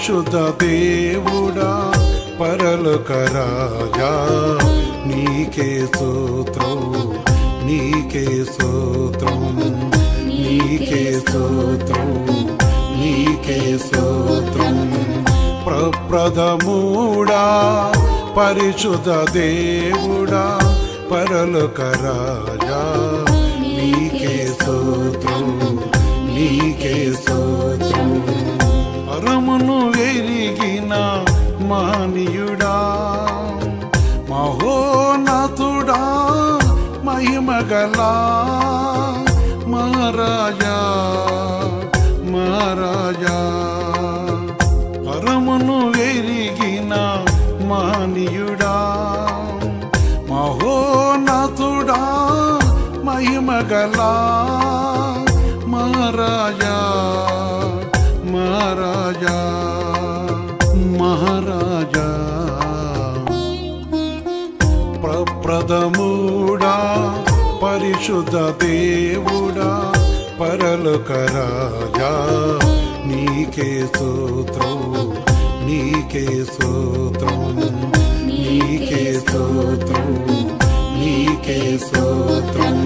పరిశుద్ధ దేవుడా పరలోక రాజా నీకే స్తోత్రం నీకే స్తోత్రం నీకే స్తోత్రం నీకే స్తోత్రం ప్రప్రథముడా పరిశుద్ధ దేవుడా పరలోక రాజా నీకే స్తోత్రం నీకే స్తోత్రం పరమును ఎరిగిన మానియుడా మహోన్నతుడా మహిమగలా మహారాజా మహారాజా పరమును ఎరిగిన మానియుడా మహోన్నతుడా మహిమగలా మహారాజా మహారాజా మహారాజా ప్రప్రథముడా పరిశుద్ధ దేవుడా పరలోక రాజా నీకే స్తోత్రం నీకే స్తోత్రం నీకే స్తోత్రం నీకే స్తోత్రం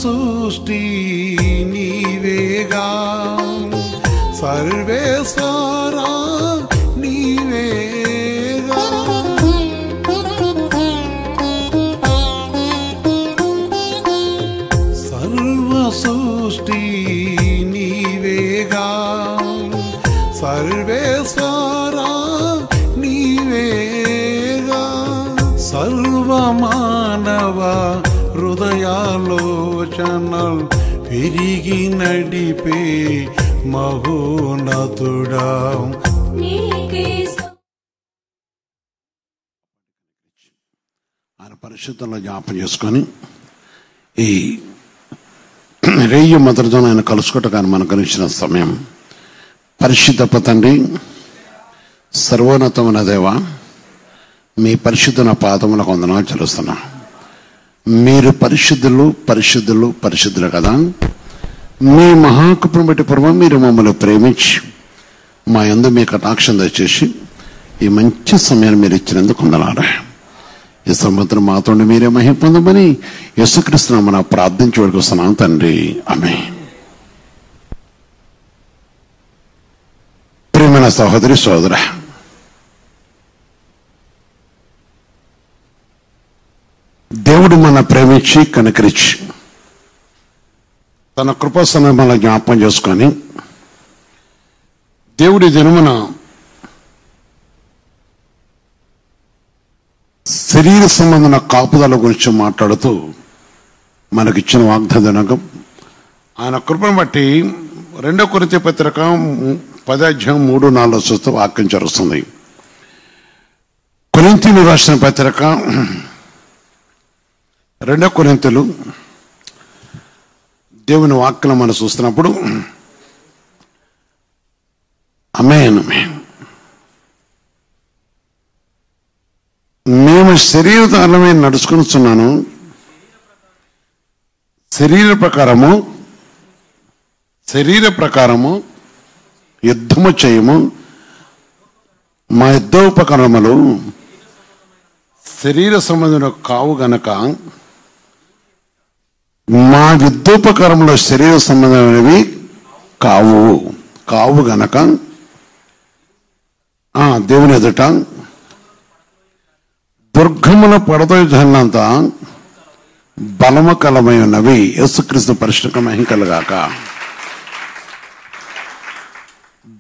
సృష్టి నీవేగా సర్వేశ్వరా నీవేగా సర్వ సృష్టి నీవేగా సర్వేశ్వరా నీవేగా సర్వమానవ హృదయాలోచనలు పెరిగి నడిపే మహోన్నతుడా ఆయన పరిశుద్ధంలో జ్ఞాపం చేసుకొని ఈ రేయ్య మొదటితో ఆయన కలుసుకోవటానికి మనకు కలిసిన సమయం పరిశుద్ధ తండ్రి సర్వోన్నతమైన దేవా మీ పరిశుద్ధన పాదములకు వందనాలు చెల్లిస్తున్నా మీరు పరిశుద్ధులు పరిశుద్ధులు పరిశుద్ధులు కదా మీ మహాకృపను బట్టి పూర్వం మీరు మమ్మల్ని ప్రేమించి మా యందు మీ కటాక్షం దయచేసి ఈ మంచి సమయాన్ని మీరు ఇచ్చినందుకు వందనాలు ఈ సంవత్సరం మాతో మీరే మహిమ పొందమని యేసుక్రీస్తు నామమున ప్రార్థించి వేడుకొస్తున్నాను తండ్రి ఆమేన్. ప్రియమైన సహోదరి సోదర దేవుడు మన ప్రేమించి కనికరించి తన కృపాసన మన జ్ఞాపకం చేసుకొని దేవుడి దినమున శరీర సంబంధమైన కాపుదల గురించి మాట్లాడుతూ మనకిచ్చిన వాగ్దానం ఆయన కృపను బట్టి 2 కొరింథీ పత్రిక 10:3-4 చూస్తే వాక్యం జరుగుతుంది. కొరింథీలు రాసిన పత్రిక 2 కొరింథీలు దేవుని వాక్యం మనం చూస్తున్నప్పుడు ఆమేన్ మేము శరీరధారమే నడుచుకున్నాను శరీర ప్రకారము యుద్ధము చేయము మా యుద్ధోపకరణములు శరీర సంబంధం కావు గనక మా యుద్ధోపకరణములు శరీర సంబంధమైనవి కావు గనక దేవుని ఎదుట దుర్గముల పడదోజనంత బలము కలమై ఉన్నవి. యేసుక్రీస్తు పరిశుద్ధ మహిమ కలుగాక.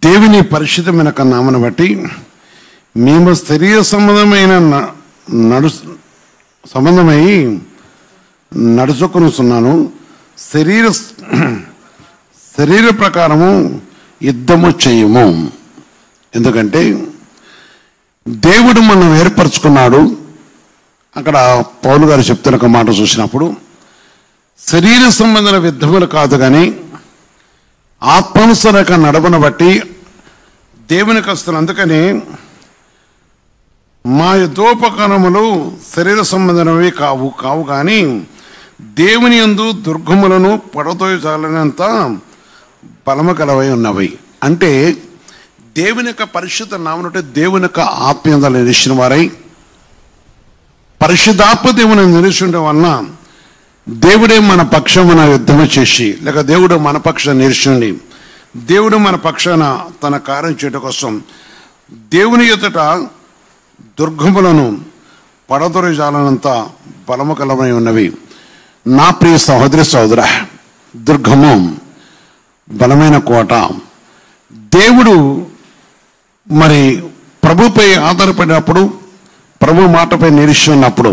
దేవుని పరిశుద్ధమైన నామను బట్టి మేము శరీర సంబంధమై నడుచుకొనుచున్నాను, శరీర ప్రకారము యుద్ధము చేయము. ఎందుకంటే దేవుడు మనం ఏర్పరచుకున్నాడు. అక్కడ పౌలు గారు చెప్తున్న ఒక మాట చూసినప్పుడు, శరీర సంబంధమైన యుద్ధములు కాదు కానీ ఆత్మానుసారక నడవను బట్టి దేవునికి వస్తున్న. అందుకని మా యుద్ధోపకరణములు శరీర సంబంధమైనవి కావు కానీ దేవుని యందు దుర్గములను పడతోయజాలనంత బలము కలవై ఉన్నవి. అంటే దేవుని యొక్క పరిశుద్ధ నామమున దేవుని యొక్క ఆత్మీయతలు నిలిచిన వారై పరిశుద్ధాత్మ దేవుని నిలిచిన వలన దేవుడే మన పక్షమున యుద్ధము చేసి, లేక దేవుడు మన పక్షాన నిలిచిండి, దేవుడు మన పక్షాన తన కార్యం చేయడం కోసం దేవుని ఎదుట దుర్గములను పడదొరజాలనంత బలము కలవై ఉన్నవి. నా ప్రియ సహోదరి సహోదర, దుర్గము బలమైన కోట. దేవుడు మరి ప్రభుపై ఆధారపడినప్పుడు, ప్రభు మాటపై నిరీక్ష ఉన్నప్పుడు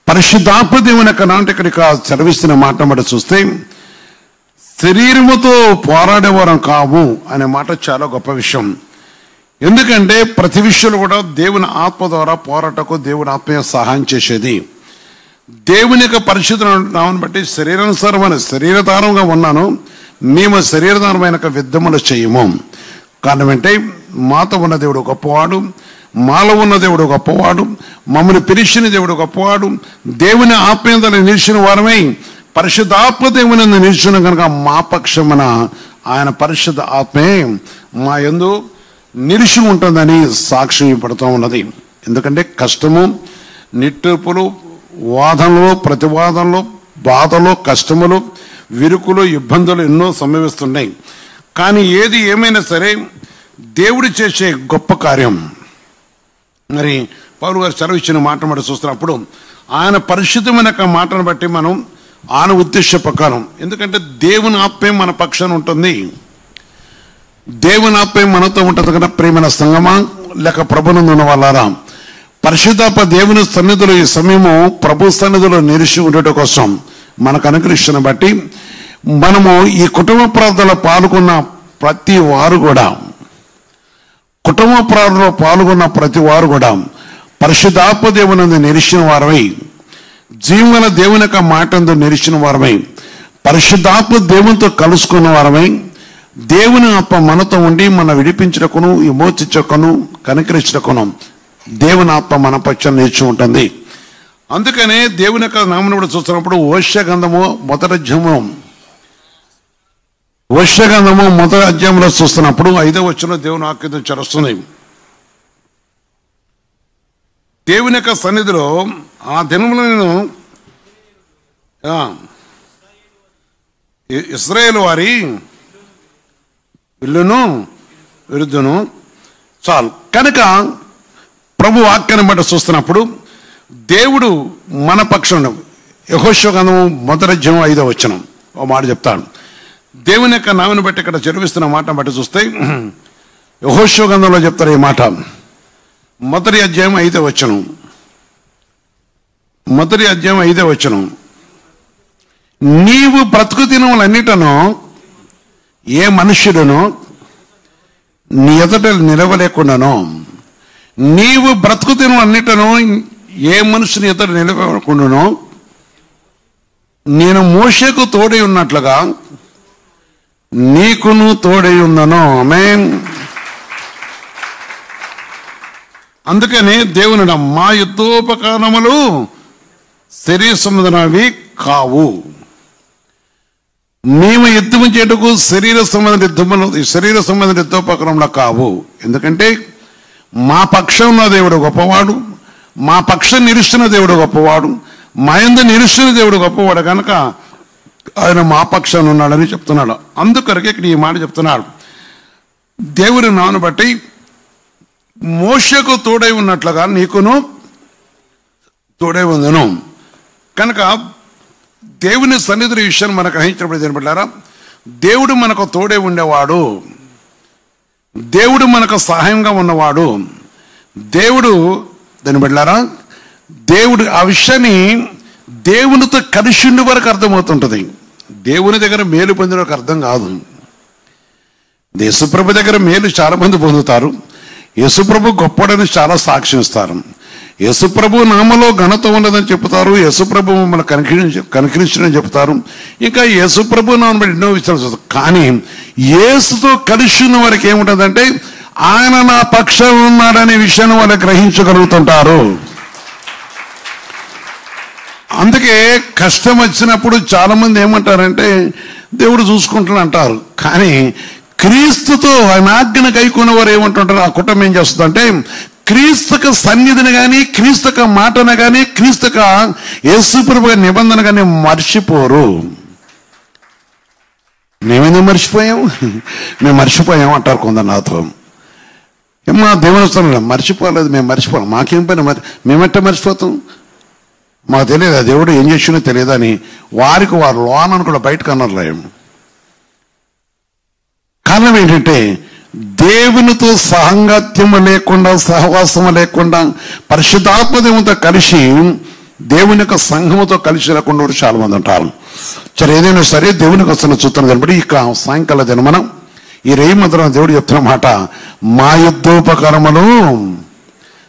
పరిశుద్ధాత్మ దేవుని యొక్క నాటి ఇక్కడికి చదివిస్తున్న మాట మాట చూస్తే శరీరముతో పోరాడేవారం కావు అనే మాట చాలా గొప్ప విషయం. ఎందుకంటే ప్రతి విషయంలో కూడా దేవుని ఆత్మ ద్వారా పోరాటకు దేవుని ఆత్మీయ సహాయం చేసేది. దేవుని యొక్క పరిశుద్ధ నామను బట్టి శరీరానుసారమైన శరీరధారంగా ఉన్నాను, మేము శరీరధారమైన యుద్ధములు చేయము. కారణం అంటే మాతో ఉన్న దేవుడు గొప్పవాడు, మాలో ఉన్న దేవుడు గొప్పవాడు, మమ్మల్ని పిలిచిన దేవుడు గొప్పవాడు. దేవుని ఆత్మీయతను నిలిచిన వారమై పరిశుద్ధాత్మ దేవుని నిలిచిన కనుక మా పక్షమున ఆయన పరిశుద్ధ ఆత్మే మా యందు నిలిచి ఉంటుందని సాక్ష్యం పడుతూ ఉన్నది. ఎందుకంటే కష్టము, నిట్టూర్పులు, వాదనలు, ప్రతివాదనలు, బాధలు, కష్టములు, విరుకులు, ఇబ్బందులు ఎన్నో సంభవిస్తున్నాయి. కానీ ఏది ఏమైనా సరే దేవుడు చేసే గొప్ప కార్యం, మరి పౌలు గారు చదివించిన మాట మాట చూస్తున్నప్పుడు ఆయన పరిశుద్ధమైన మాటను బట్టి మనం ఆయన ఉద్దేశ ప్రకారం, ఎందుకంటే దేవుని ఆత్మే మన పక్షాన ఉంటుంది, దేవుని ఆత్మే మనతో ఉంటుంది కదా. ప్రేమైన సంగమా లేక ప్రభునందు ఉన్న వాళ్ళారా, పరిశుద్ధాత్మ దేవుని సన్నిధిలో ఈ సమయము ప్రభు సన్నిధిలో నిలిచి ఉండటం కోసం మనకు అనుగ్రహించిన బట్టి మనము ఈ కుటుంబ ప్రార్థనలో పాల్గొన్న ప్రతి వారు కూడా, కుటుంబ ప్రార్థనలో పాల్గొన్న ప్రతి వారు కూడా పరిశుద్ధాత్మ దేవుని నిలిచిన వారమై, జీవన దేవుని యొక్క మాటందు నిలిచిన వారమై, పరిశుద్ధాత్మ దేవునితో కలుసుకున్న వారమై, దేవుని ఆత్మ మనతో ఉండి మన విడిపించటకును, విమోచించకును, కనికరించటకును దేవుని ఆత్మ మన పక్షాన నిలిచి ఉంటుంది. అందుకనే దేవుని యొక్క నామమును కూడా చూస్తున్నప్పుడు ఓష్య గ్రంథము మొదటి అధ్యాయంలో చూస్తున్నప్పుడు 5వ వచనంలో దేవుని వాక్యం చరుస్తుంది. దేవుని యొక్క సన్నిధిలో ఆ దినములో నేను ఇశ్రాయేలు వారి విల్లును విరుద్ధును చాలు. కనుక ప్రభు వాక్యాన్ని బట్టి చూస్తున్నప్పుడు దేవుడు మన పక్షంలో, యెహోషువ గ్రంథము మొదటి అధ్యాయం 5వ వచనం ఓ మాట చెప్తాడు. దేవుని యొక్క నామను బట్టి ఇక్కడ చదివిస్తున్న మాట బట్టి చూస్తే యెహోషువ గ్రంథంలో చెప్తారు ఈ మాట. మొదటి అధ్యాయం 5వ వచనం, మొదటి అధ్యాయం 5వ వచనం, నీవు బ్రతుకు దినములన్నిటను ఏ మనుష్యుడును నీ ఎదుట నిలవలేకుండాను, నీవు బ్రతుకు దినములన్నిటను ఏ మనుషుని ఎదుట నిలవకుండాను నేను మోషేకు తోడై ఉన్నట్లుగా నీకును తోడై ఉందను. ఆమేన్. అందుకనే దేవుని మా యుద్ధోపకరణములు శరీర సంబంధమైనవి కావు. మేము యుద్ధము చేయుటకు శరీర సంబంధ యుద్ధోపకరణంలో కావు. ఎందుకంటే మా పక్షంలో దేవుడు గొప్పవాడు, మా పక్షం నిలుస్తున్న దేవుడు గొప్పవాడు, మా యందు నిలుస్తున్న దేవుడు గొప్పవాడు కనుక ఆయన మా పక్షాన ఉన్నాడని చెప్తున్నాడు. అందుకొరకే ఇక్కడ ఈ మాట చెప్తున్నాడు. దేవుని నామమును బట్టి మోషేకు తోడై ఉన్నట్లుగా నీకును తోడై ఉందను. కనుక దేవుని సన్నిధి విషయాన్ని మనకు గ్రహించినప్పుడు ఏర్పడ్డారా, దేవుడు మనకు తోడై ఉండేవాడు, దేవుడు మనకు సహాయంగా ఉన్నవాడు. దేవుడు దాన్ని బిడ్డలారా, దేవుడు ఆ విషయాన్ని దేవునితో కలిసి ఉండే వరకు అర్థమవుతుంటుంది. దేవుని దగ్గర మేలు పొందిన వరకు అర్థం కాదు. యేసుప్రభు దగ్గర మేలు చాలా మంది పొందుతారు. యేసుప్రభు గొప్పడని చాలా సాక్ష్యం ఇస్తారు. యేసుప్రభు నామలో ఘనత ఉన్నదని చెప్తారు. యేసుప్రభు మమ్మల్ని కనికరించడం చెప్తారు. ఇంకా యేసుప్రభు నామం ఎన్నో విషయాలు చూస్తారు. కానీ యేసుతో కలిసి ఉన్న వారికి ఏముంటుందంటే ఆయన నా పక్షం ఉన్నాడనే విషయాన్ని వాళ్ళు గ్రహించగలుగుతుంటారు. అందుకే కష్టం వచ్చినప్పుడు చాలా మంది ఏమంటారంటే దేవుడు చూసుకుంటున్నా అంటారు. కానీ క్రీస్తుతో ఆయన ఆజ్ఞ గైకున్న వారు ఏమంటుంటారు, ఆ కుటుంబం ఏం చేస్తుందంటే క్రీస్తుక సన్నిధిని కానీ, క్రీస్తుక మాటను కానీ, క్రీస్తుక యేసుప్రభు నిబంధన కానీ మర్చిపోరు. మేమేదో మర్చిపోయాం, మేము మర్చిపోయాం అంటారు కొందరు నాతో. ఏమో దేవుని వస్తున్నాడు, మర్చిపోలేదు, మేము మర్చిపోలేం, మాకేం పని, మేమెట్ట మర్చిపోతాం, మాకు తెలియదు ఆ దేవుడు ఏం చేసినో తెలియదని వారికి వారు లోనను కూడా బయటకు అన్నర్లేం. కారణం ఏంటంటే దేవునితో సాంగత్యము లేకుండా, సహవాసము లేకుండా, పరిశుద్ధాత్మ దేవునితో కలిసి దేవుని యొక్క సంఘముతో కలిసి లేకుండా చాలా మంది ఉంటారు. సరే, ఏదైనా సరే దేవునికి వస్తున్న చూస్తున్న దాన్ని బట్టి ఇక సాయంకాల దినమనం ఈ రేయి మంత్రం దేవుడు చెప్తున్న మాట, మా యుద్ధోపకరములు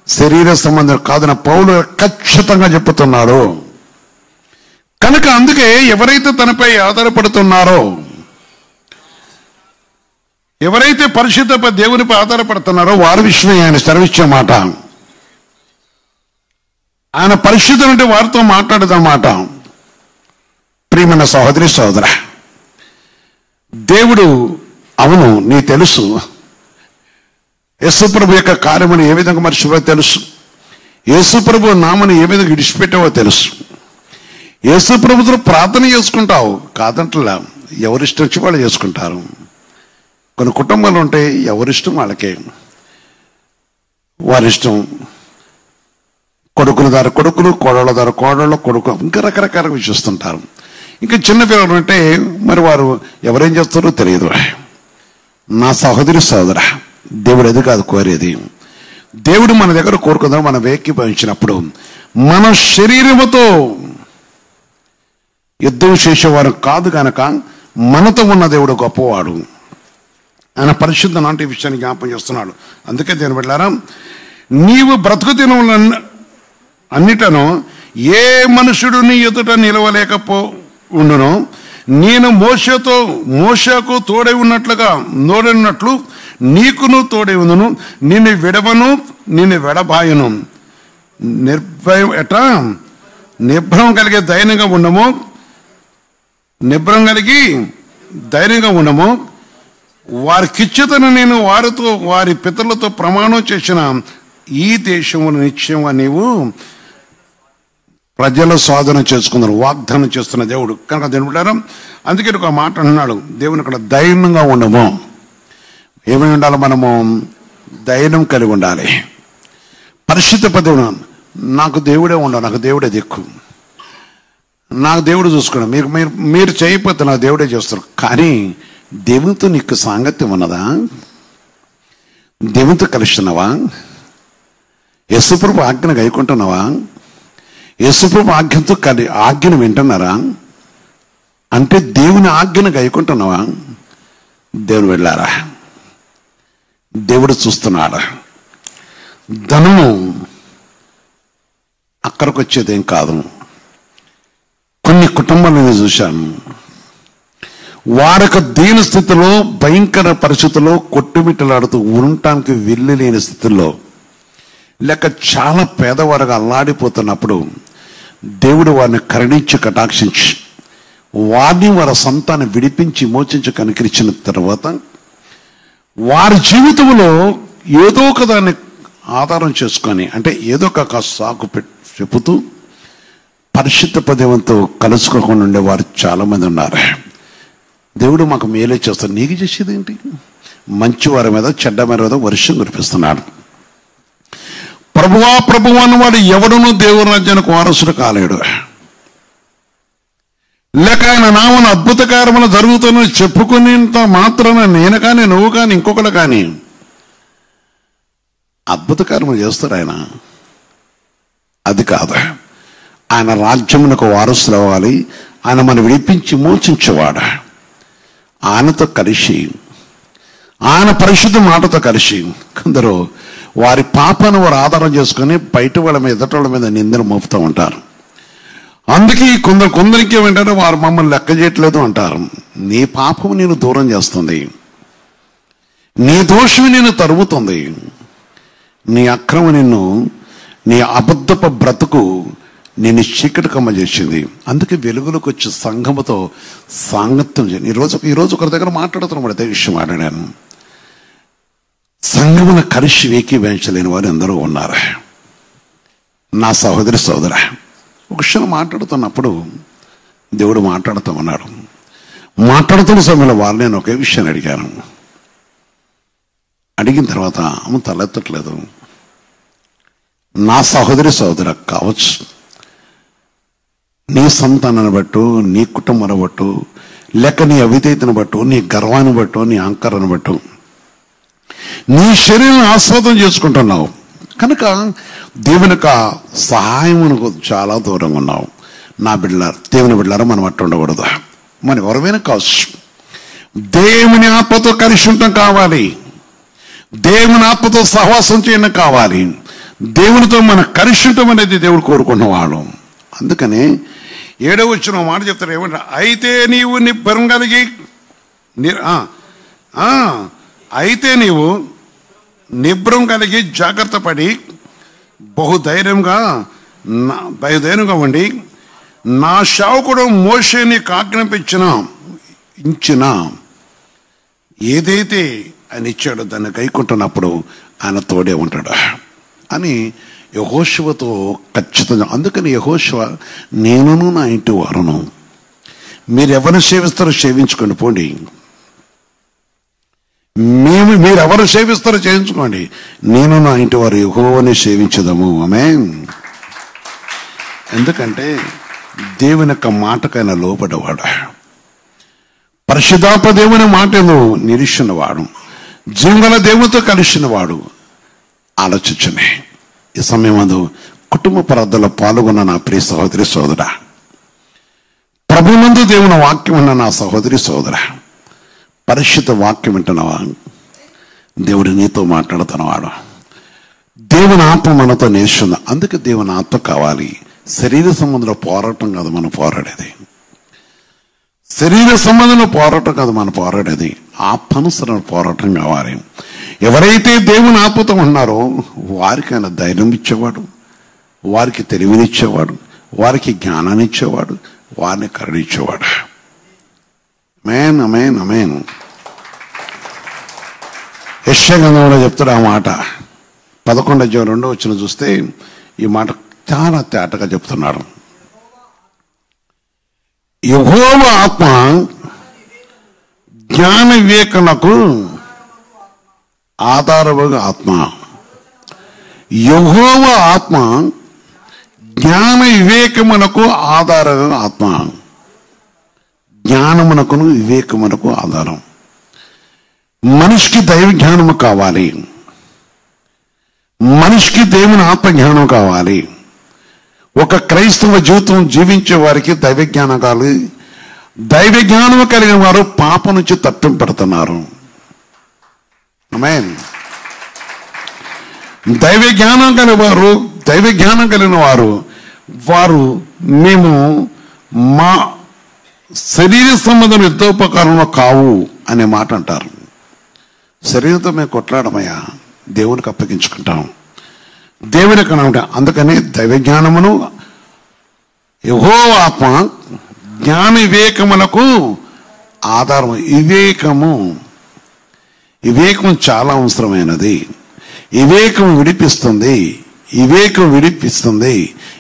శరీర సంబంధం కాదని పౌలు ఖచ్చితంగా చెప్పుతున్నాడు. కనుక అందుకే ఎవరైతే తనపై ఆధారపడుతున్నారో, ఎవరైతే పరిశుద్ధ దేవునిపై ఆధారపడుతున్నారో వారి విషయమే ఆయన సెలవిచ్చే మాట. ఆయన పరిశుద్ధం అంటే వారితో మాట్లాడదన్నమాట. ప్రియమైన సహోదరి సహోదర, దేవుడు అవును నీ తెలుసు, యేసుప్రభు యొక్క కార్యమును ఏ విధంగా మర్చిపోవో తెలుసు, యేసుప్రభు నామను ఏ విధంగా విడిచిపెట్టావో తెలుసు, యేసుప్రభుతో ప్రార్థన చేసుకుంటావు కాదంటలా, ఎవరిష్టం వచ్చి వాళ్ళు చేసుకుంటారు. కొన్ని కుటుంబాలు ఉంటాయి, ఎవరిష్టం వాళ్ళకే, వారిష్టం, కొడుకుల దారి కొడుకులు, కోడళ్ళ దారి కోడళ్ళు, కొడుకు, ఇంకా రకరకాలుగా చూస్తుంటారు. ఇంకా చిన్న పిల్లలు అంటే మరి వారు ఎవరేం చేస్తారో తెలియదు. నా సహోదరి సహోదర, దేవుడు అది కాదు కోరేది. దేవుడు మన దగ్గర కోరుకుందాం, మనం ఏకీభవించినప్పుడు మన శరీరముతో యుద్ధం చేసేవారు కాదు కనుక మనతో ఉన్న దేవుడు గొప్పవాడు. ఆయన పరిశుద్ధ నాటి విషయాన్ని జ్ఞాపం చేస్తున్నాడు. అందుకే దీని వెళ్ళారా, నీవు బ్రతుకు దినముల అన్నిటను ఏ మనుషుడు నీ ఎదుట నిలవలేకపో ఉండును, నేను మోషకు తోడై ఉన్నట్లుగా నోడన్నట్లు నీకును తోడై ఉందును, నిన్ను విడవను, నిన్ను విడబాయను. నిభ్రం కలిగే ధైర్యంగా ఉండము, నిభ్రం కలిగి ధైర్యంగా ఉండము. వారికిచ్చుతను నేను వారితో వారి పితరులతో ప్రమాణం చేసిన ఈ దేశమును నిశ్చయంగా నీవు ప్రజల సాధన చేసుకున్నారు, వాగ్దానం చేస్తున్న దేవుడు. కనుక దేవుడు అందుకే ఒక మాట అన్నాడు, దేవుని అక్కడ ధైర్యంగా ఉండము. ఏమై ఉండాలి, మనము ధైర్యం కలిగి ఉండాలి. పరిశుద్ధ పదవుడు, నాకు దేవుడే ఉండవు, నాకు దేవుడే దిక్కు, నాకు దేవుడు చూసుకున్నా, మీరు చేయకపోతే నాకు దేవుడే చేస్తారు. కానీ దేవునితో నీకు సాంగత్యం ఉన్నదా? దేవునితో కలుస్తున్నావా? యేసుప్రభు ఆజ్ఞను గైకుంటున్నావా? యేసుప్రభు ఆజ్ఞను వింటున్నారా? అంటే దేవుని ఆజ్ఞను గైకుంటున్నావా? దేవుని వెళ్ళారా? దేవుడు చూస్తున్నాడా? ధనము అక్కడికి వచ్చేదేం కాదు. కొన్ని కుటుంబాలను చూశాను, వారొక దీన స్థితిలో, భయంకర పరిస్థితుల్లో కొట్టుమిట్టలాడుతూ ఉండటానికి వెళ్ళి లేని స్థితిలో, లేక చాలా పేదవారుగా అల్లాడిపోతున్నప్పుడు దేవుడు వారిని కరుణించి కటాక్షించి వారిని వారి సంతాన్ని విడిపించి మోచించి కనికరించిన తర్వాత వారి జీవితంలో ఏదో ఒక దాన్ని ఆధారం చేసుకొని, అంటే ఏదో ఒక సాకు చెబుతూ పరిశుద్ధ పదవంతో కలుసుకోకుండా ఉండేవారు చాలా మంది ఉన్నారు. దేవుడు మాకు మేలే చేస్తాడు, నీకు చేసేది ఏంటి? మంచివారి మీద చెడ్డ మీద వర్షం కురిపిస్తున్నాడు. ప్రభువా ప్రభువా అన్నవాడు ఎవడునూ దేవుని రాజ్యానికి వారసుడు కాలేడు. లేక ఆయన నామన అద్భుత కార్యములు జరుగుతుందని చెప్పుకునేంత మాత్రాన నేను కానీ, నువ్వు కానీ, ఇంకొకరు కానీ అద్భుత కార్యములు చేస్తారు ఆయన. అది కాదు, ఆయన రాజ్యమునకు వారసులు అవ్వాలి. ఆయన మనం విడిపించి మోచించేవాడు. ఆయనతో కలిసి, ఆయన పరిశుద్ధ మాటతో కలిసి కొందరు వారి పాపాన్ని వారు ఆధారం చేసుకుని బయట వాళ్ళ మీద, ఎదుటి వాళ్ళ మీద నిందలు మోపుతూ ఉంటారు. అందుకే కొందరికి ఏమంటారు, వారు మమ్మల్ని లెక్క చేయట్లేదు అంటారు. నీ పాపం నేను దూరం చేస్తుంది, నీ దోషం నేను తరుగుతుంది, నీ అక్రమం నిన్ను, నీ అబద్ధపు బ్రతుకు నేను చీకటి కమ్మ చేసింది. అందుకే వెలుగులోకి వచ్చి సంఘముతో సాంగత్యం చేయండి. ఈరోజు ఒకరి దగ్గర మాట్లాడుతున్నాం, అదే విషయం మాట్లాడాను. సంఘమును కలిసి ఏకీభవించలేని వారు ఎందరో ఉన్నారు. నా సహోదరి సోదర, ఒక విషయం మాట్లాడుతున్నప్పుడు దేవుడు మాట్లాడుతూ ఉన్నాడు. మాట్లాడుతున్న సమయంలో వారు నేను ఒకే విషయాన్ని అడిగాను. అడిగిన తర్వాత ఆమె తలెత్తట్లేదు. నా సహోదరి సోదర కావచ్చు, నీ సంతానాన్ని బట్టు, నీ కుటుంబాన్ని బట్టు, లేక నీ అవిధేయతను బట్టు, నీ గర్వాన్ని బట్టు, నీ అహంకారాన్ని బట్టు నీ శరీరాన్ని ఆస్వాదం చేసుకుంటున్నావు కనుక దేవుని యొక్క సహాయమునకు చాలా దూరంగా ఉన్నావు. నా బిడ్డలారా, దేవుని బిడ్డలారా, మనం అట్టు ఉండకూడదు. మనం ఎవరైనా కావచ్చు, దేవుని ఆత్మతో కలిసి ఉండటం కావాలి, దేవుని ఆత్మతో సహవాసం చేయడం కావాలి. దేవునితో మనం కలిసి ఉండటం అనేది దేవుడు కోరుకున్నవాడు. అందుకనే 7వ వచనం మాట చెప్తారు, ఏమంటారు, అయితే నీవు నిబ్బరం కలిగి, అయితే నీవు నిబ్బరం కలిగి జాగ్రత్త పడి బహుధైర్యంగా ఉండి నా సేవకుడు మోషేని ఆజ్ఞాపించిన ఏదైతే ఆయన ఇచ్చాడో దాన్ని గైకుంటున్నప్పుడు ఆయన తోడే ఉంటాడు అని యెహోషువతో ఖచ్చితంగా. అందుకని యెహోషువ, నేనును నా ఇంటి వారును, మీరు ఎవరిని సేవిస్తారో సేవించుకోండి పోండి, మీరు ఎవరు సేవిస్తారో చేయించుకోండి, నేను నా ఇంటి వారు యెహోవాని సేవించదము. ఆమేన్. ఎందుకంటే దేవుని యొక్క మాటకైనా లోబడేవాడు, పరిశుద్ధాత్మ దేవుని మాటను నిరీక్షినవాడు, జీవగల దేవునితో కలిసినవాడు. ఆలోచించండి. ఈ సమయం అందు కుటుంబ ప్రార్థనలో పాల్గొన్న నా ప్రియ సహోదరి సోదర, ప్రభునందు దేవుని వాక్యం ఉన్న నా సహోదరి సోదర, పరిశుద్ధ వాక్యం వింటున్నావా? దేవుడు నీతో మాట్లాడుతున్నవాడు. దేవుని ఆత్మ మనతో నేర్చుంది. అందుకే దేవుని ఆత్మ కావాలి. శరీర సంబంధంలో పోరాటం కాదు మనం పోరాడేది, శరీర సంబంధంలో పోరాటం కాదు మనం పోరాడేది, ఆత్మానుసరణ పోరాటం కావాలి. ఎవరైతే దేవుని ఆత్మతో ఉన్నారో వారికి ఆయన ధైర్యం ఇచ్చేవాడు, వారికి తెలివినిచ్చేవాడు, వారికి జ్ఞానాన్ని ఇచ్చేవాడు, వారిని కరుణించేవాడు. అమేన్, అమేన్, అమేన్. యెషయా గ్రంథంలో చెప్తాడు ఆ మాట. 11:2 చూస్తే ఈ మాట చాలా తేటగా చెప్తున్నాడు. యెహోవా ఆత్మ జ్ఞాన వివేకమునకు ఆధారముగా ఆత్మ. యెహోవా ఆత్మ జ్ఞాన వివేకమునకు ఆధారముగా ఆత్మ. జ్ఞానమునకును వివేకమునకు ఆధారం. మనిషికి దైవ జ్ఞానము కావాలి, మనిషికి దేవుని ఆత్మ జ్ఞానం కావాలి. ఒక క్రైస్తవ జీవితం జీవించే వారికి దైవ జ్ఞానం కావాలి. దైవ జ్ఞానము కలిగిన వారు పాపం నుంచి తప్పింపడుతున్నారు. ఆమేన్. దైవ జ్ఞానం కలిగిన వారు మేము మా శరీర సంబంధం యుద్ధోపకరణం కావు అనే మాట అంటారు. శరీరంతో మేము కొట్లాడమయ్యా, దేవునికి అప్పగించుకుంటాం, దేవునికి అనమాట. అందుకని దైవ జ్ఞానమును యెహోవా ఆత్మ జ్ఞాన వివేకములకు ఆధారం. వివేకం చాలా అవసరమైనది. వివేకం విడిపిస్తుంది,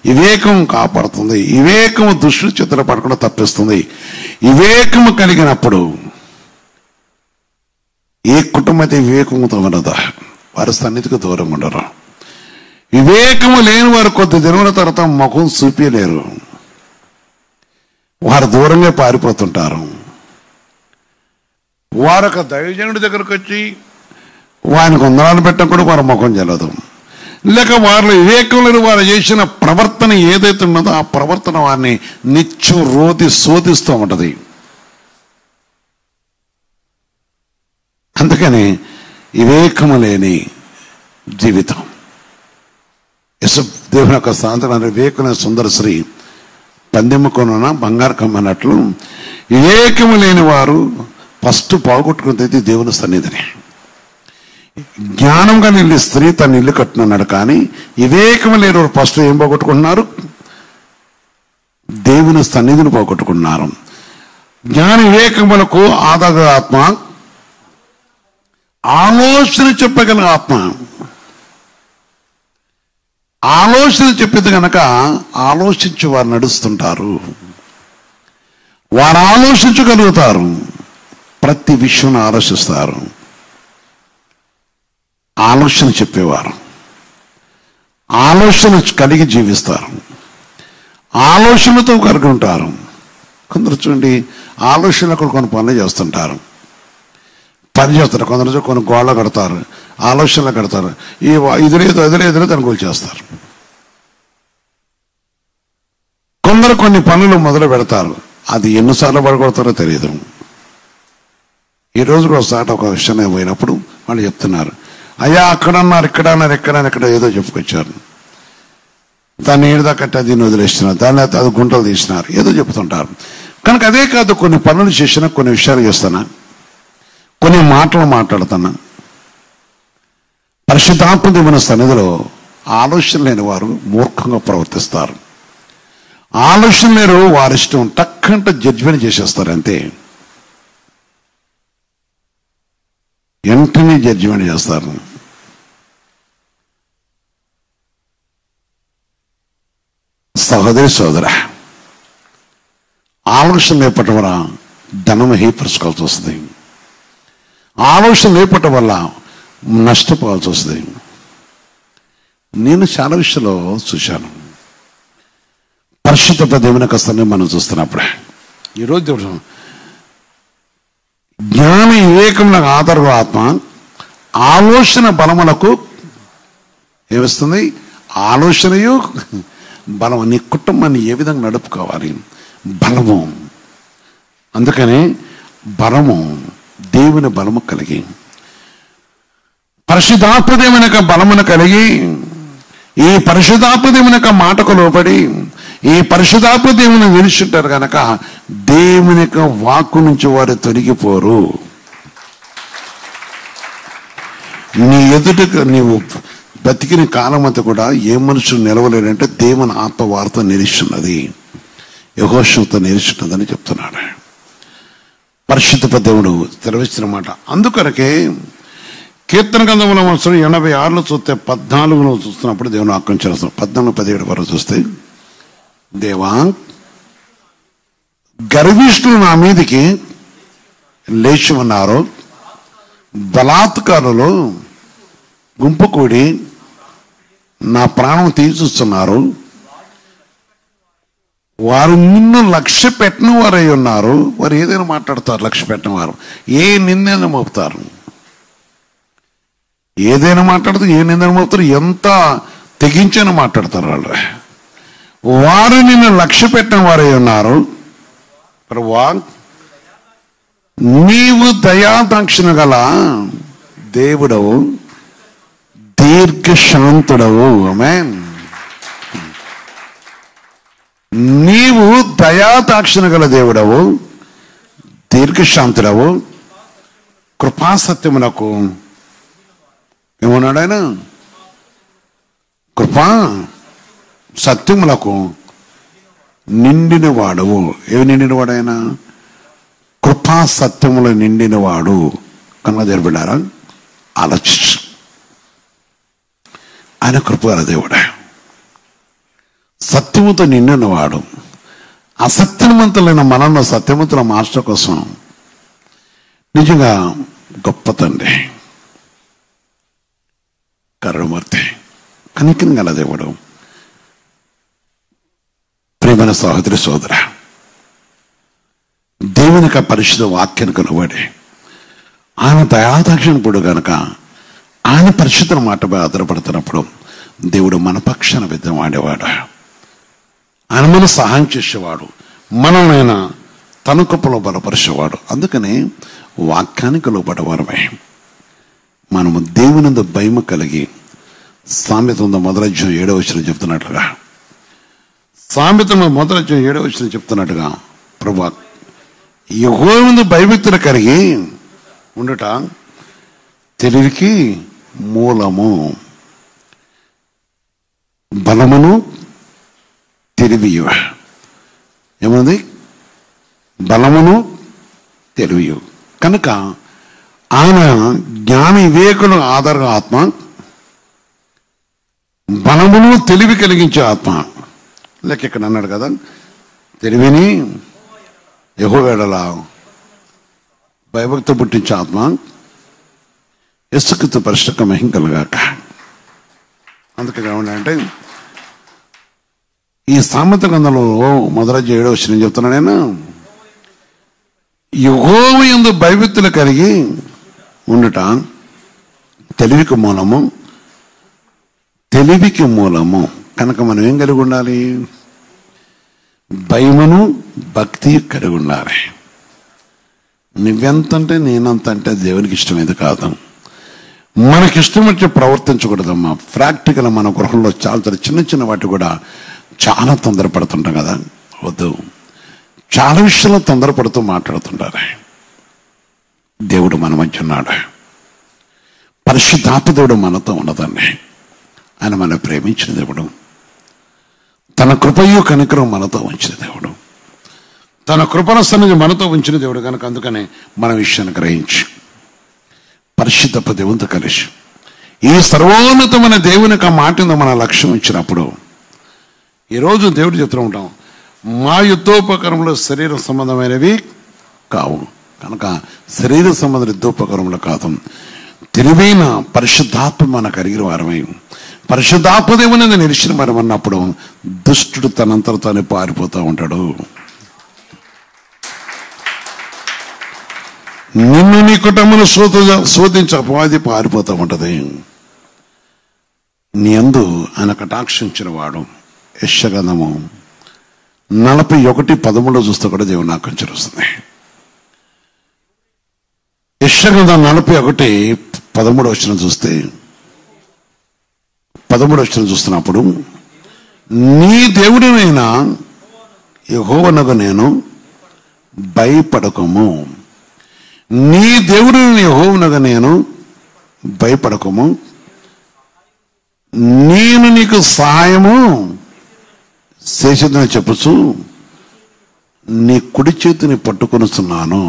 వివేకం కాపాడుతుంది, వివేకం దుష్టుల చేతుల పడకుండా తప్పిస్తుంది. వివేకము కలిగినప్పుడు ఏ కుటుంబం అయితే వివేకంతో ఉన్నదో వారి సన్నిధికి దూరం ఉండరు. వివేకము లేని వారు కొద్ది దినముల తర్వాత ముఖం చూపించలేరు, వారు దూరంగా పారిపోతుంటారు. వారొక దైవజనుడి దగ్గరకు వచ్చి వారికి వందనాలు పెట్టడం కూడా వారి ముఖం చెల్లదు. లేక వారి వివేకంలో వారు చేసిన ప్రవర్తన ఏదైతే ఉన్నదో ఆ ప్రవర్తన వారిని నిత్యం శోధిస్తూ ఉంటుంది. అందుకని వివేకము లేని జీవితం. దేవుని యొక్క సాంత్వన వివేకమైన సుందరశ్రీ పందెమ్ముకొనున్న బంగారు కమ్మన్నట్లు వివేకము లేని వారు ఫస్ట్ పోగొట్టుకున్నది దేవుని సన్నిధిని. జ్ఞానం కలిగిన స్త్రీ తన ఇల్లు కట్టుకున్నాడు, కానీ వివేకం లేని వారు ఫస్ట్ ఏం పోగొట్టుకుంటున్నారు? దేవుని సన్నిధిని పోగొట్టుకున్నారు. జ్ఞాన వివేకములకు ఆధార ఆత్మ, ఆలోచన చెప్పగల ఆత్మ. ఆలోచన చెప్పేది కనుక ఆలోచించి వారు నడుస్తుంటారు, వారు ఆలోచించగలుగుతారు, ప్రతి విషయం ఆలోచిస్తారు. ఆలోచన చెప్పేవారు ఆలోచన కలిగి జీవిస్తారు, ఆలోచనతో కలిగి ఉంటారు. కొందరు చూడండి ఆలోచనలు కూడా కొన్ని పనులు చేస్తుంటారు, పని చేస్తారు. కొందరు కొన్ని గోళ్ళ కడతారు, ఆలోచనలు కడతారు. ఈ ఎదురేదో అనుకూలు చేస్తారు. కొందరు కొన్ని పనులు మొదలు పెడతారు, అది ఎన్నిసార్లు పడగొడతారో తెలియదు. ఈ రోజు ఒకసారి ఒక విషయం పోయినప్పుడు వాళ్ళు చెప్తున్నారు, అయ్యా అక్కడన్నారు, ఇక్కడ ఏదో చెప్పుకొచ్చారు, దాన్ని ఏడుదా కట్టి అది వదిలేస్తున్నారు, దాన్ని అది గుంటలు తీసినారు, ఏదో చెప్తుంటారు. కనుక అదే కాదు, కొన్ని పనులు చేసినా, కొన్ని విషయాలు చేస్తున్నా, కొన్ని మాటలు మాట్లాడుతున్నా. పరిశుద్ధాత్మ దేవుని సన్నిధిలో ఆలోచన లేని వారు మూర్ఖంగా ప్రవర్తిస్తారు. ఆలోచన లేరు, వారి ఇష్టం టక్కంట జడ్జిమెంట్ చేసేస్తారు. అంతే, వెంటనే జడ్జిమెంట్ చేస్తారు. సహోదరి సోదర, ఆలోచన లేపటం వల్ల ధనం హీపరుచుకోవాల్సి వస్తుంది, ఆలోచన లేపటం వల్ల నష్టపోవాల్సి వస్తుంది. నేను చాలా విషయంలో చూశాను. పరిశుద్ధత దేవుని కష్టాన్ని మనం చూస్తున్నప్పుడే ఈరోజు జ్ఞాన వివేకములకు ఆధార ఆత్మ, ఆలోచన బలములకు ఏమిస్తుంది? ఆలోచనయు బలము. నీ కుటుంబాన్ని ఏ విధంగా నడుపుకోవాలి? బలము. అందుకని బలము, దేవుని బలము కలిగి, పరిశుద్ధాత్మ దేవుని యొక్క బలమును కలిగి, ఈ పరిశుద్ధాత్మ దేవుని యొక్క మాటకు లోపడి ఈ పరిశుద్ధాత్మ దేవుని నిలుచుంటారు కనుక దేవుని యొక్క వాక్కు నుంచి వారు తొలగిపోరు. నీ ఎదుట నీవు బతికిన కాలం అంతా కూడా ఏ మనుషులు నిలవలేడంటే దేవుని ఆత్మ వారితో నిలుచున్నది, యెహోషువతో నిలుచున్నదని చెప్తున్నాడు పరిశుద్ధ దేవుడు తెరవిస్తున్న మాట. అందుకొరకే కీర్తన గ్రంథంలో 86లో చూస్తే 14లో చూస్తున్నప్పుడు దేవుని ఆక్రమించాల్సిన 14-17 వరకు చూస్తే, దేవా గర్విష్ఠులు నా మీదికి లేచి ఉన్నారు, బలాత్కారులు గుంపు కూడి నా ప్రాణం తీర్చుస్తున్నారు, వారు నిన్ను లక్ష్య పెట్టిన వారై ఉన్నారు. వారు ఏదైనా మాట్లాడతారు, లక్ష్య పెట్టిన వారు ఏ నిందను మోపుతారు, ఏదైనా మాట్లాడతారు, ఏ నిందను మోపుతారు, ఎంత తెగించని మాట్లాడతారు వాళ్ళు. వారు నిన్ను లక్ష్య పెట్టిన వారై ఉన్నారు. నీవు దయాదాక్షిణ గల దేవుడవు, దీర్ఘశాంతుడవు. ఆమేన్. నీవు దయాదాక్షిణ గల దేవుడవు, దీర్ఘశాంతుడవు, కృపాసత్యమునకు ఏమన్నాడు ఆయన? కృపా సత్యములకు నిండిన వాడవు. ఏమి నిండిన వాడు ఆయన? కృపా సత్యములు నిండిన వాడు. కన్నా జరిపిడారా? ఆలోచించు. ఆయన కృపగల దేవుడే, సత్యముతో నిండినవాడు. అసత్యవంతులైన మనల్ని సత్యవంతుల మార్చడం కోసం నిజంగా గొప్ప తండ్రి, కరుణమూర్తి, కనికరం గల దేవుడు. ప్రియమైన సహోదరి సోదర, దేవుని యొక్క పరిశుద్ధ వాక్యానికి లోబడి ఆయన దయాదాక్షిణ్యుడు గనక ఆయన పరిశుద్ధ మాటపై ఆధారపడుతున్నప్పుడు దేవుడు మన పక్షాన యుద్ధం ఆడేవాడు. ఆయన మన సహాయం చేసేవాడు, మనమైనా తన కృపలో బలపరిచేవాడు. అందుకనే వాక్యానికి లోబడవారమే మనము దేవునందు భయం కలిగి, సామెతల 1:7 చెప్తున్నట్లుగా, సామెతల 1:7 చెప్తున్నట్టుగా, ప్రభువా యెహోవాయందు భయభక్తులు కలిగి ఉండుట తెలివికి మూలము. బలమును తెలివియు. ఏమన్నది? బలమును తెలివియు. కనుక ఆయన జ్ఞాన వివేకుల ఆధార ఆత్మ, బలమును తెలివి కలిగించే ఆత్మ. లెక్క ఇక్కడ అన్నాడు కదా, తెలివిని యెహోవా ఎడల భయభక్తి పుట్టించే ఆత్మ యేసుక్రీస్తు పరిశుద్ధ మహిమ కలుగాక. అందుకే ఏమంటే ఈ సామెత గ్రంథంలో 1:7 చెప్తున్నా నేను, యెహోవాయందు భయభక్తులు కలిగి ఉండుట తెలివికి మూలము. తెలివికి మూలము కనుక మనం ఏం కలిగి ఉండాలి? భయమును భక్తి కలిగి ఉండాలి. నువ్వెంతంటే నేనంతంటే దేవునికి ఇష్టమైంది కాదు. మనకిష్టం వచ్చి ప్రవర్తించకూడదమ్మా. ప్రాక్టికల్ మన గృహంలో చాలా చిన్న చిన్న వాటి కూడా చాలా తొందరపడుతుంటాం కదా. వద్దు, చాలా విషయాల్లో తొందరపడుతూ మాట్లాడుతుంటారు. దేవుడు మన మధ్య ఉన్నాడు. పరిశుద్ధాత్మ దేవుడు మనతో ఉన్నదండి. ఆయన మనం ప్రేమించిన దేవుడు, తన కృపయు కనికరం మనతో ఉంచిన దేవుడు, తన కృపణ సన్నిధి మనతో ఉంచిన దేవుడు. కనుక అందుకనే మన విషయాన్ని గ్రహించి పరిశుద్ధ దేవునితో కలిసి ఈ సర్వోన్నతమైన దేవునికి ఆ మాటను మన లక్ష్యం ఇచ్చినప్పుడు, ఈరోజు దేవుడు చెప్తూ ఉంటాం, మా యుద్ధోపకరములు శరీర సంబంధమైనవి కావు. కనుక శరీర సంబంధ యుద్ధోపకరములు కాదు, తెలివైన పరిశుద్ధాత్మ మనకు కలిగిన వారమై పరిశుద్ధాత్మ దేవుని నిలిచిన వారం అన్నప్పుడు దుష్టుడు తనంతట తానే పారిపోతూ ఉంటాడు. నిన్ను నీ కుటుంబంలో శోధించ అపవాది పారిపోతూ ఉంటది. నీ యందు ఆయన కటాక్షించిన వాడు. యెషయా గ్రంథము 41:13 చూస్తే కూడా దేవుని ఆకాంక్షలు వస్తుంది. యెషయా గ్రంథం 41:13 చూస్తే 13 చూస్తున్నప్పుడు, నీ దేవుడినైనా యెహోవానగు నేను భయపడకము. నీ దేవుడిని యెహోవానగు నేను భయపడకము. నేను నీకు సహాయము చేసేదని చెప్పచ్చు, నీ కుడి చేతిని పట్టుకొనిస్తున్నాను.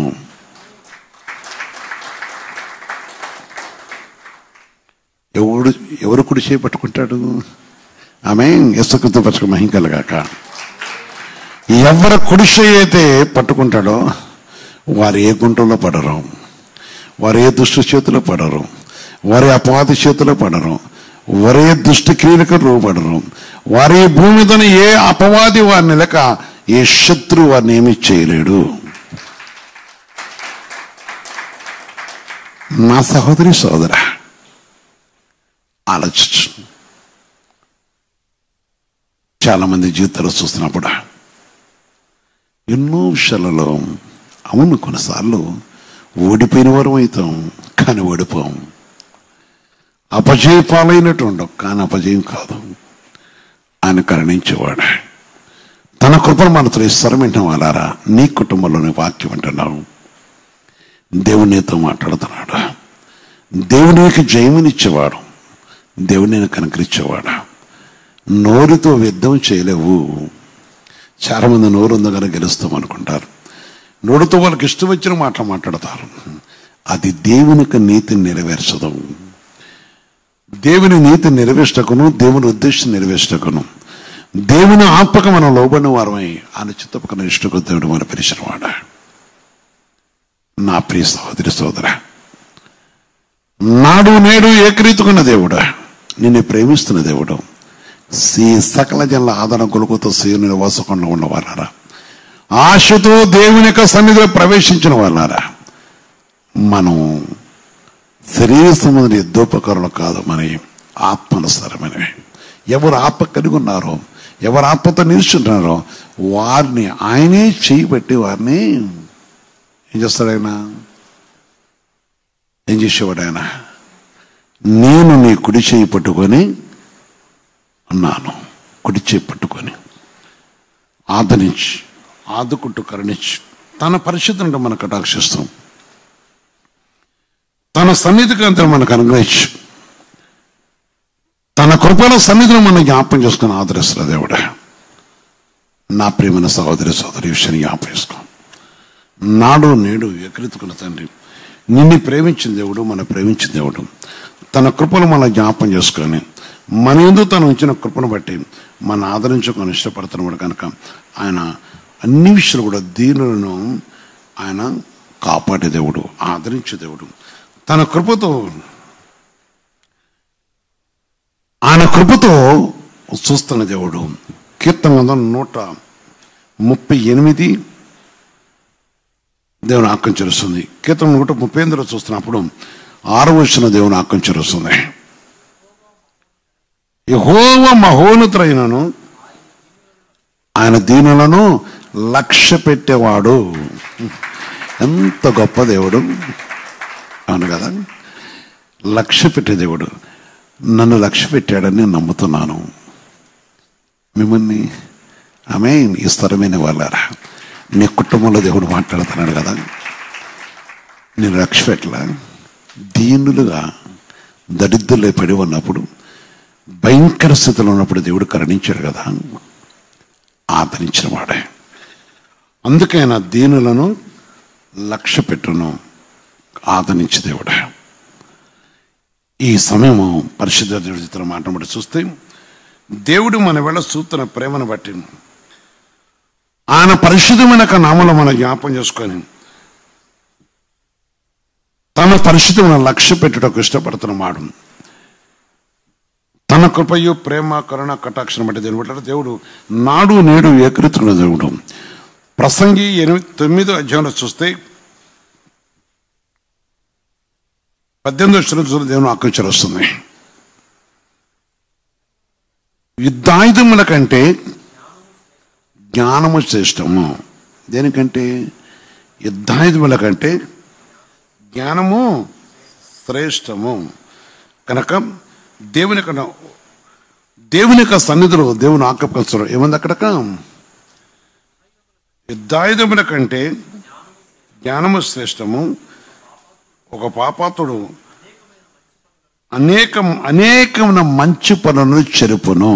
ఎవరు కుడి చేయి పట్టుకుంటాడు? ఆమేన్. యేసుక్రీస్తు పరిశుద్ధ మహిమ కలుగాక. ఎవరు కుడి చేయి అయితే పట్టుకుంటాడో వారు ఏ గుంటలో పడరు, వారు ఏ దుష్ట చేతిలో పడరు, వారి అపవాది చేతిలో పడరు, వారే దుష్ట క్రియలకు రూపడరు, వారి భూమి మీదనే ఏ అపవాది వారిని లేక ఏ శత్రు వారిని ఏమీ చేయలేడు. నా సహోదరి సోదర, ఆలోచించు. చాలా మంది జీవితాలు చూస్తున్నప్పుడు ఎన్నో విషయాలలో అవును కొన్నిసార్లు ఓడిపోయిన వారం అవుతాం, కానీ ఓడిపోం. అపజయ పాలైనట్టు ఉండవు, కానీ అపజయం కాదు. ఆయన కరుణించేవాడు. తన కృపను మనతో స్వరమింటం వాళ్ళారా, నీ కుటుంబంలోని వాక్యం అంటున్నావు. దేవునితో మాట్లాడుతున్నాడు. దేవునికి జయమునిచ్చేవాడు, దేవుని కనుకరించేవాడు. నోరుతో యుద్ధం చేయలేవు. చాలా మంది నోరు ఉందగానే గెలుస్తాం అనుకుంటారు. నోరుతో వాళ్ళకి ఇష్టం వచ్చిన మాటలు మాట్లాడతారు. అది దేవునికి నీతిని నెరవేర్చదు. దేవుని నీతి నెరవేర్చకును, దేవుని ఉద్దేశం నెరవేర్చకును, దేవుని ఆత్మక మనం లోబడిన వారమై ఆయన చిత్తపక్కన ఇష్టకు దేవుడు మన పిలిచిన వాడ. నా ప్రియ సహోదరి సోదర, నాడు నేడు ఏకరీతుకున్న దేవుడు, నిన్ను ప్రేమిస్తున్న దేవుడు, సకల జనుల ఆదరణ కొలుకుతో సీని నివాసకుండా ఉన్న వాళ్ళారా, ఆశతో దేవుని యొక్క సన్నిధిలో ప్రవేశించిన వాళ్ళారా, మనం శరీర సంబంధం యుద్ధోపకరణలు కాదు, మన ఆత్మానుసారమైనవి. ఎవరు ఆత్మ కలిగి ఉన్నారో, ఎవరు ఆత్మతో నిలుచుంటున్నారో వారిని ఆయనే చేయబట్టి వారిని ఏం చేస్తాడు ఆయన? ఏం చేసేవాడు ఆయన? నేను నీ కుడి చేయి పట్టుకొని అన్నాను. కుడి చేయి పట్టుకొని ఆదరించి, ఆదుకుంటూ కరుణించి, తన పరిశుద్ధులను మనకు కటాక్షిస్తాం, తన సన్నిధికి అంతా మనకు అనుగ్రహించి, తన కృపల సన్నిధిని మనం జ్ఞాపకం చేసుకుని ఆదరిస్తున్న దేవుడు. నా ప్రియమైన సహోదరి సోదరి విషయాన్ని జ్ఞాపకం చేసుకో. నాడు నేడు ఎకరెత్తుకున్న తండ్రి, నిన్ను ప్రేమించిన దేవుడు, మనం ప్రేమించిన దేవుడు, తన కృపను మనం జ్ఞాపకం చేసుకొని మన యందు తను ఉంచిన కృపను బట్టి మనం ఆదరించుకొని ఇష్టపడుతున్నాడు కనుక ఆయన అన్ని విషయాలు కూడా దీనులను ఆయన కాపాడే దేవుడు, ఆదరించే దేవుడు. తన కృపతో, ఆయన కృపతో చూస్తున్న దేవుడు. కీర్తన 138 దేవుని ఆజ్ఞ చెరుస్తుంది. కీర్తన 138 చూస్తున్నప్పుడు 6వ వచనం దేవుని ఆజ్ఞ చెరుస్తుంది. యెహోవా మహోన్నతుడైనను ఆయన దీనులను లక్ష్య పెట్టేవాడు. ఎంత గొప్ప దేవుడు! అవును కదా, లక్ష్య పెట్టే దేవుడు. నన్ను లక్ష్య పెట్టాడని నేను నమ్ముతున్నాను. మిమ్మల్ని ఆమె ఈ స్థిరమైన వాళ్ళారా, నీ కుటుంబంలో దేవుడు మాట్లాడుతున్నాడు కదా. నేను లక్ష్య పెట్టలా, దీనులుగా దరిద్రులే పడి ఉన్నప్పుడు, భయంకర స్థితిలో ఉన్నప్పుడు దేవుడు కరుణించాడు కదా, ఆదరించిన వాడే. అందుకైనా దీనులను లక్ష్య పెట్టును, ఆదరించే దేవుడే. ఈ సమయము పరిశుద్ధ దేవుడితో మాట్లాడి చూస్తే దేవుడు మన వేళ చూస్తున్న ప్రేమను బట్టి ఆయన పరిశుద్ధమైన నామలో మనం జ్ఞాపం చేసుకొని తన పరిశుద్ధమైన లక్ష్య పెట్టుటకు ఇష్టపడుతున్నవాడు. తన కృపయు ప్రేమ కరుణ కటాక్షను బట్టి దేవుడు నాడు నేడు ఏకరీతున్న దేవుడు. ప్రసంగి 9వ అధ్యాయంలో చూస్తే 18వ వచనం దేవుని ఆజ్ఞ వస్తుంది. యుద్ధాయుధముల కంటే జ్ఞానము శ్రేష్టము. దేనికంటే? యుద్ధాయుధముల కంటే జ్ఞానము శ్రేష్టము. కనుక దేవుని యొక్క సన్నిధిలో దేవుని ఆజ్ఞాపించడం ఏముంది అక్కడ? యుద్ధాయుధముల కంటే జ్ఞానము శ్రేష్టము. ఒక పాపాత్ముడు అనేకమైన మంచి పనులను చెరుపును.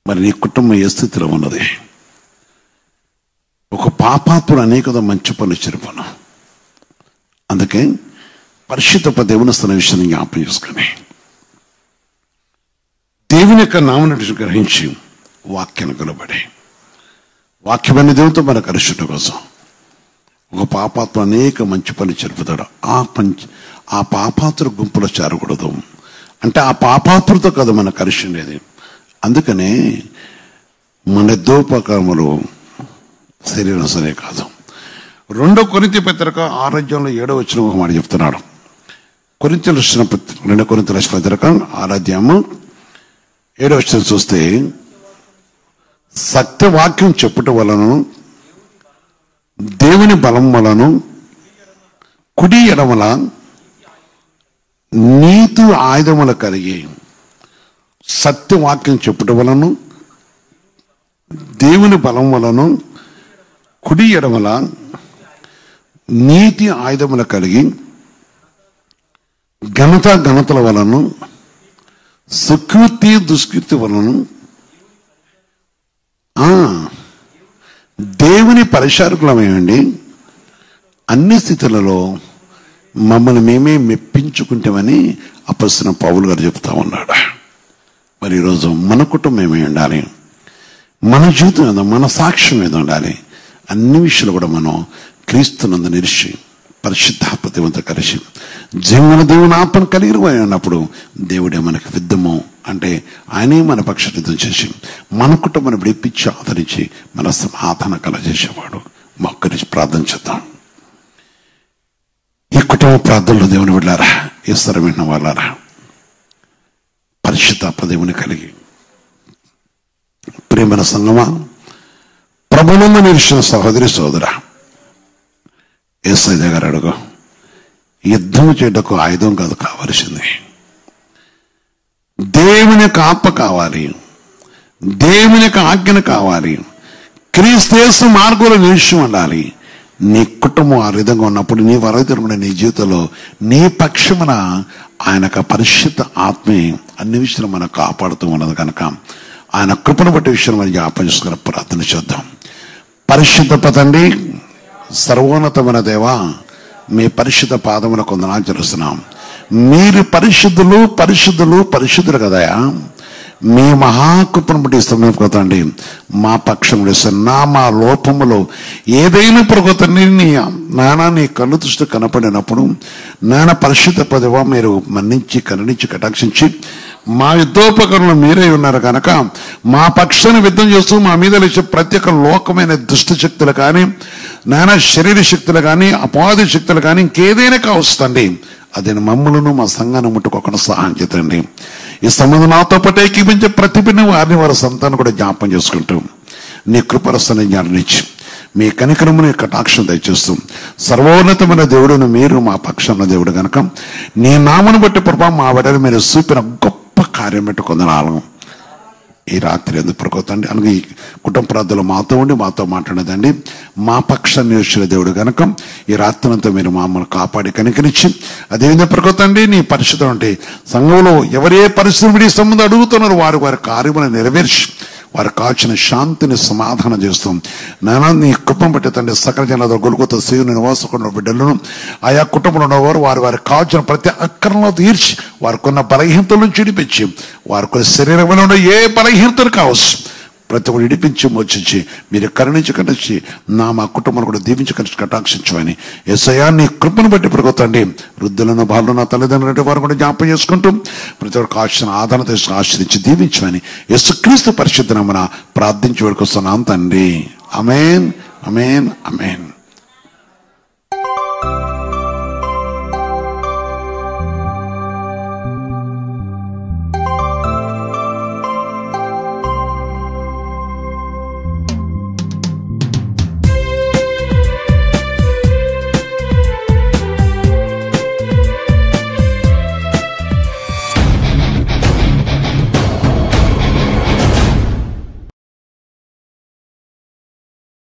మరి నీ కుటుంబం ఏ స్థితిలో ఉన్నది? ఒక పాపాత్ముడు అనేక మంచి పనులు చెరుపును. అందుకే పరిశుద్ధ దేవుని స్థల విషయాన్ని జ్ఞాపకం చేసుకొని దేవుని యొక్క నామను గ్రహించి వాక్యాన్ని కలబడి వాక్యమైన దేవునితో మన కలుషుట కోసం ఒక పాపాత్మ అనేక మంచి పనులు చెరుపుతాడు. ఆ పాపాత్ర గుంపులో చేరకూడదు. అంటే ఆ పాపాత్రతో కదా మన కలిసి ఉండేది. అందుకనే మన దోపకర్మలు శరీరం సరే కాదు. 2 కొరింథీ పత్రిక 6వ అధ్యాయంలో 7వ వచనం ఒక మాట చెప్తున్నాడు. 2 కొరింథీయులకు రాసిన పత్రిక 6వ అధ్యాయము 7వ వచనం చూస్తే, సత్యవాక్యం చెప్పుట వలన దేవుని బలం వలను కుడి ఎడమల నీతి ఆయుధముల కలిగి, సత్యవాక్యం చెప్పుట వలను దేవుని బలం వలను కుడి ఎడమల నీతి ఆయుధముల కలిగి ఘనతల వలను సుకీర్తి దుష్కీర్తి వలను దేవుని పరిచారకులమేయండి. అన్ని స్థితులలో మమ్మల్ని మేమే మెప్పించుకుంటామని అపొస్తలుడైన పౌలు గారు చెప్తా ఉన్నాడు. మరి ఈరోజు మన కుటుంబం ఏమై ఉండాలి, మన జీవితం ఏదో, మన సాక్ష్యం ఏదో ఉండాలి. అన్ని విషయాలు కూడా మనం క్రీస్తునందు నిలిచి పరిశుద్ధాత్మ దేవునితో కలిసి జీవన దేవుని ఆత్మను కలిగి ఉన్నప్పుడు దేవుడే మనకి యుద్ధము అంటే ఆయనే మన పక్ష యుద్ధం చేసి మన కుటుంబాన్ని విడిపించి ఆదరించి మన సమాధాన కలగజేసేవాడు. మొక్కరించి ప్రార్థన చేద్దాం. ఈ కుటుంబ ప్రార్థనలో దేవుని బిడ్డలారా, ఈ స్థలం విన్న వాళ్ళారా, పరిశుద్ధాత్మ దేవుని కలిగి ప్రేమైన సంగమా, ప్రభునందు నిలిచిన సహోదరి సోదర, యేసయ్య దగ్గర అడుగు. యుద్ధం చేయటకు ఆయుధం కాదు కావలసింది, దేవుని యొక్క ఆత్మ కావాలి, దేవుని యొక్క ఆజ్ఞ కావాలి, క్రీస్తు మార్గంలో నిలిచి ఉండాలి. నీ కుటుంబం ఆ విధంగా ఉన్నప్పుడు నీ వరదరుకునే నీ జీవితంలో నీ పక్షమున ఆయన పరిశుద్ధ ఆత్మే అన్ని విషయాలు మనకు కాపాడుతూ ఉన్నది కనుక ఆయన కృపను బట్టి విషయం మనం జ్ఞాపకం చేసుకుని ప్రార్థన చేద్దాం. పరిశుద్ధ తండ్రి, సర్వోన్నతమైన దేవా, మీ పరిశుద్ధ పాదములకు వందనాలు చెల్లిస్తున్నాం. మీరు పరిశుద్ధులు పరిశుద్ధులు పరిశుద్ధులు కదయా. మీ మహాకృపను బట్టి ఇస్తున్నాం కదండి. మా పక్షంలో మా లోపములో ఏదైనా ప్రగతండి నీ కళ్ళు దృష్టి కనపడినప్పుడు పరిశుద్ధ పదవా మీరు మన్నించి కరుణించి కటాక్షించి మా యుద్ధోపకరణలు మీరే ఉన్నారు కనుక మా పక్షాన్ని యుద్ధం చేస్తూ మా మీద లేచే ప్రతి ఒక్క లోకమైన దుష్ట శక్తులు కానీ శరీర శక్తులు కానీ అపాధి శక్తులు కానీ ఇంకేదైనా కావస్తుందండి, అదే మమ్మలను మా సంఘాన్ని ముట్టుకోకుండా సహాయం చేతండి. ఈ సంబంధం నాతో పాటు ఏకీపించే ప్రతి బిడ్డ వారిని వారి సంతానం కూడా జ్ఞాపకం చేసుకుంటూ నీ కృపరస్థాన్ని జ్ఞానించి మీ కనికరముని కటాక్షం దయచేస్తూ సర్వోన్నతమైన దేవుడును మీరు మా పక్షంలో దేవుడు కనుక నీ నామను బట్టి ప్రభావం మా బిడ్డలు మీరు చూపిన గొప్ప కార్యం పెట్టుకుందనాలను ఈ రాత్రి ఎందుకు పడుకోతండి. అలాగే ఈ కుటుంబ ప్రార్థనలో మాతో ఉండి మాతో మాట్లాడేదండి. మా పక్షాన్ని నిలిచిన దేవుడు కనుక ఈ రాత్రంతా మీరు మమ్మల్ని కాపాడి కనికరించి అదేవిధంగా పడుకోతండి. నీ పరిస్థితులు అంటే సంఘంలో ఎవరే పరిస్థితులు విడి సంబంధం అడుగుతున్నారు వారి వారి కార్యములను నెరవేర్చి వారు కాచిన శాంతిని సమాధానం చేస్తాం. నానా నీ కృపం బట్టి తండ్రి సకల జనాల గొలుగుతో సేవను నివాసకున్న బిడ్డలను ఆయా కుటుంబంలో ఉన్నవారు వారి వారి కాచిన ప్రతి అక్కరంలో తీర్చి వారికి ఉన్న బలహీనతలను చిడిపించి వారికి శరీరంలో ఉన్న ఏ బలహీనతలు కావచ్చు ప్రతి ఒక్కరు ఇడిపించి మోచించి మీరు కరుణించి కట్టించి మా కుటుంబాన్ని కూడా దీవించి కటాక్షించమని యేసయ్యా నీ కృపను బట్టి పడుకోతండి. వృద్ధులను బాలు నా తల్లిదండ్రులు వారు కూడా జ్ఞాపకం చేసుకుంటూ ప్రతి ఒక్కరికి ఆశను ఆదరణ తీసుకుని ఆశ్రయించి దీవించమని యేసుక్రీస్తు పరిశుద్ధ నామమున ప్రార్థించి వేడుకొస్తున్నాం తండ్రి. ఆమేన్, ఆమేన్, ఆమేన్.